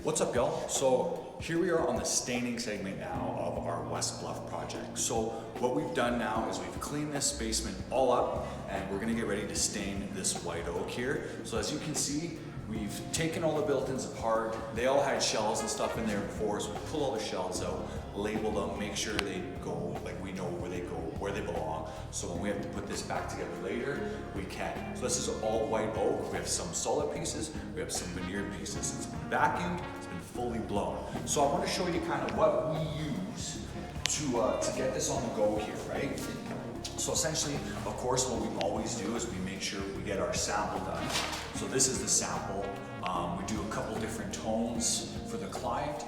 What's up, y'all? So here we are on the staining segment now of our Westbluff project. So what we've done now is we've cleaned this basement all up and we're gonna get ready to stain this white oak here. So as you can see, we've taken all the built-ins apart. They all had shells and stuff in there before, so we pull all the shells out, label them, make sure they go, like we know where they go, where they belong. So when we have to put this back together later, we can. So this is all white oak. We have some solid pieces, we have some veneered pieces. It's been vacuumed, it's been fully blown. So I want to show you kind of what we use to get this on the go here, right? So essentially, of course, what we always do is we make sure we get our sample done. So this is the sample. We do a couple different tones for the client.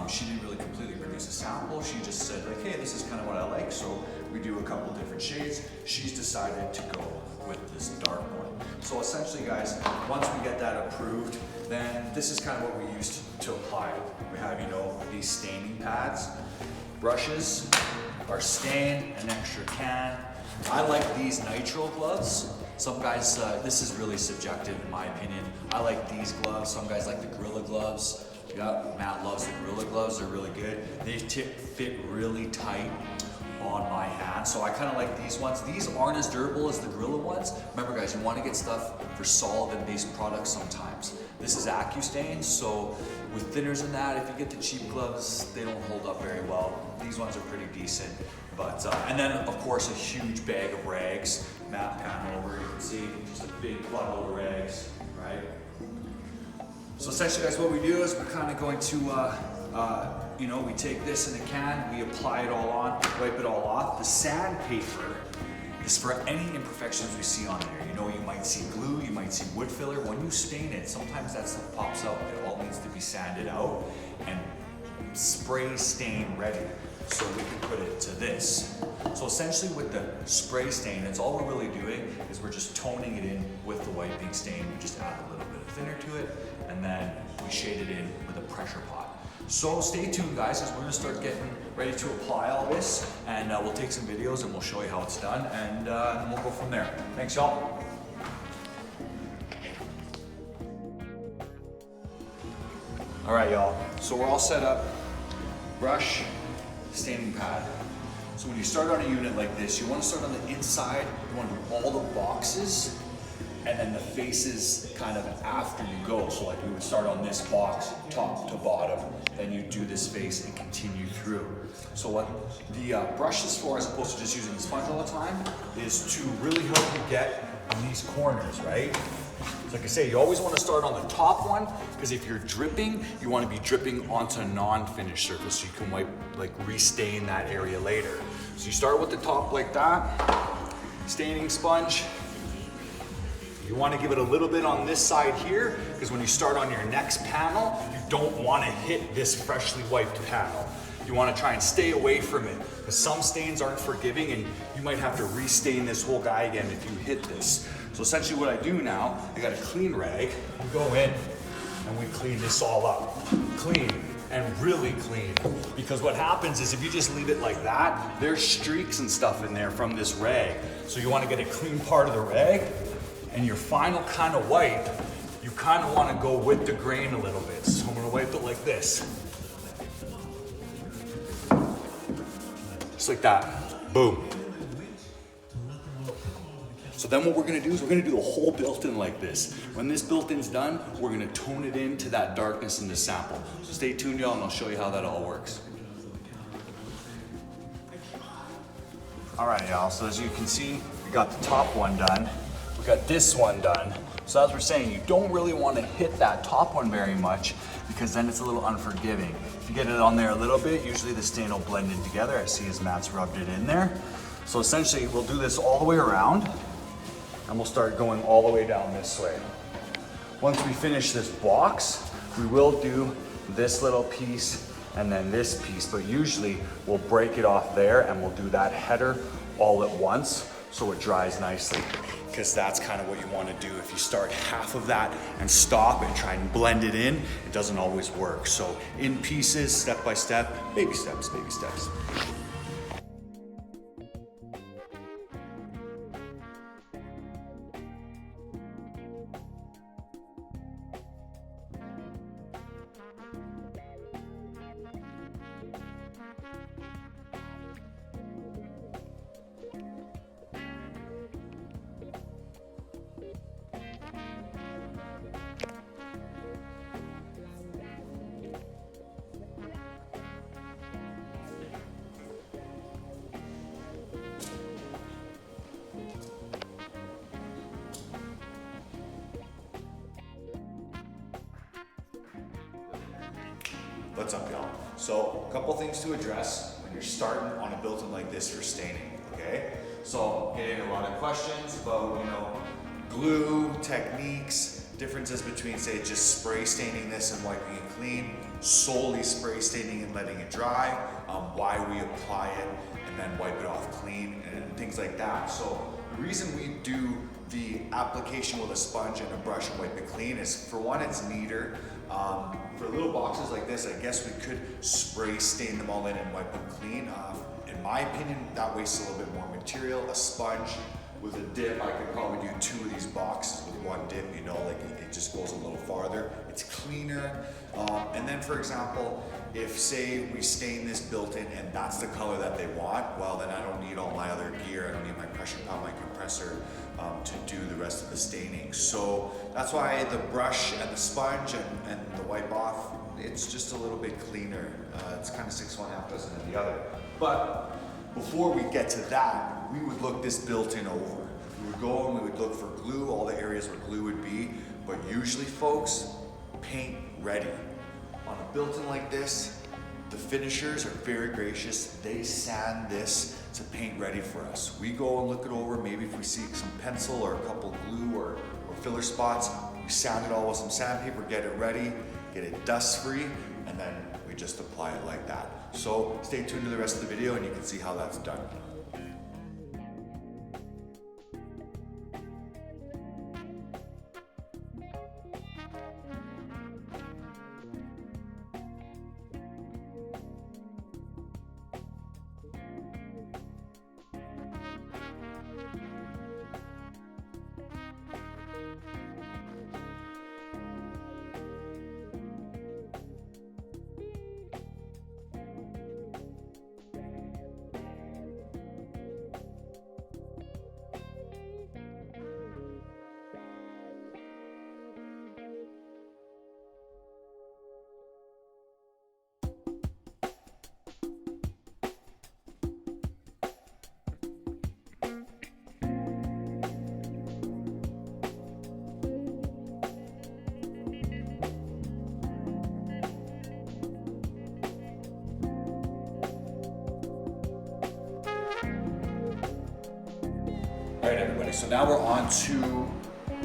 She didn't really completely produce a sample. She just said like, hey, this is kind of what I like. So we do a couple different shades. She's decided to go with this dark one. So essentially, guys, once we get that approved, then this is kind of what we use to apply it. We have, you know, these staining pads, brushes, our stain, an extra can. I like these nitrile gloves. Some guys, this is really subjective in my opinion. I like these gloves. Some guys like the Gorilla gloves. Yeah, Matt loves the Gorilla gloves. They're really good. They fit really tight on my hand. So I kind of like these ones. These aren't as durable as the Gorilla ones. Remember guys, you want to get stuff for solvent-based products sometimes. This is AccuStain, so with thinners and that, if you get the cheap gloves, they don't hold up very well. These ones are pretty decent. But, and then of course a huge bag of rags. Matt pan over, you can see just a big bundle of rags, right? So essentially guys, what we do is we're kind of going to, you know, we take this in a can, we apply it all on, wipe it all off. The sandpaper is for any imperfections we see on there. You know, you might see glue, you might see wood filler. When you stain it, sometimes that stuff pops out. It all needs to be sanded out and spray stain ready so we can put it to this. So essentially with the spray stain, that's all we're really doing is we're just toning it in with the wiping stain. We just add a little bit of thinner to it and then we shade it in with a pressure pot. So stay tuned guys, as we're gonna start getting ready to apply all this and we'll take some videos and we'll show you how it's done and we'll go from there. Thanks y'all. All right y'all, so we're all set up. Brush, staining pad. So when you start on a unit like this, you want to start on the inside, you want to do all the boxes, and then the faces kind of after you go. So like we would start on this box, top to bottom, then you do this face and continue through. So what the brush is for, as opposed to just using the sponge all the time, is to really help you get on these corners, right? So like I say, you always want to start on the top one, because if you're dripping, you want to be dripping onto a non-finished surface so you can wipe, like restain that area later. So you start with the top like that, staining sponge. You want to give it a little bit on this side here, because when you start on your next panel, you don't want to hit this freshly wiped panel. You want to try and stay away from it, because some stains aren't forgiving and you might have to restain this whole guy again if you hit this. So essentially what I do now, I got a clean rag, we go in and we clean this all up. Clean and really clean. Because what happens is if you just leave it like that, there's streaks and stuff in there from this rag. So you want to get a clean part of the rag, and your final kind of wipe, you kind of want to go with the grain a little bit. So I'm going to wipe it like this. Just like that. Boom. So then what we're gonna do is we're gonna do the whole built-in like this. When this built-in's done, we're gonna tone it into that darkness in the sample. So stay tuned, y'all, and I'll show you how that all works. All right, y'all, so as you can see, we got the top one done. We got this one done. So as we're saying, you don't really wanna hit that top one very much because then it's a little unforgiving. If you get it on there a little bit, usually the stain will blend in together. I see as Matt's rubbed it in there. So essentially, we'll do this all the way around, and we'll start going all the way down this way. Once we finish this box, we will do this little piece and then this piece, but usually we'll break it off there and we'll do that header all at once so it dries nicely, because that's kind of what you want to do. If you start half of that and stop and try and blend it in, it doesn't always work. So in pieces, step by step, baby steps, baby steps. What's up, y'all? So, a couple things to address when you're starting on a built-in like this for staining, okay? So, getting a lot of questions about, you know, glue, techniques, differences between, say, just spray staining this and wiping it clean, solely spray staining and letting it dry, why we apply it and then wipe it off clean, and things like that. So, the reason we do the application with a sponge and a brush and wipe it clean is, for one, it's neater. For little boxes like this, I guess we could spray stain them all in and wipe them clean. In my opinion, that wastes a little bit more material. A sponge with a dip, I could probably do 2 of these boxes with one dip, you know, like it just goes a little farther. It's cleaner. And then, for example, if say we stain this built-in and that's the color that they want, well, then I don't need all my other gear. I don't need my pressure pump, my compressor to do the rest of the staining. So that's why the brush and the sponge and the wipe off, it's just a little bit cleaner. It's kind of 6 one, half dozen of the other. But before we get to that, we would look this built-in over. We would go and we would look for glue, all the areas where glue would be. But usually, folks, paint ready. On a built-in like this, the finishers are very gracious. They sand this to paint ready for us. We go and look it over. Maybe if we see some pencil or a couple glue or filler spots, we sand it all with some sandpaper, get it ready, get it dust free, and then we just apply it like that. So stay tuned to the rest of the video and you can see how that's done. All right, everybody, so now we're on to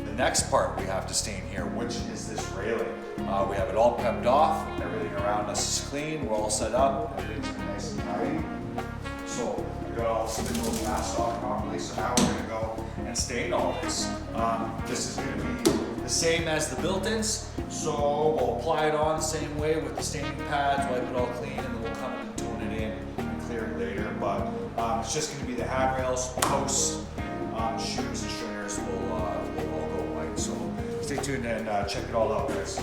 the next part we have to stain here, which is this railing. We have it all pepped off, everything around us is clean, we're all set up, everything's been nice and tidy. So we got all the spindles masked off properly, so now we're gonna go and stain all this. This is gonna be the same as the built-ins, so we'll apply it on the same way with the staining pads, wipe it all clean, and then we'll come and tone it in and clear it later. But it's just gonna be the handrails, posts, shoes and stringers will all go white. So stay tuned and check it all out, guys.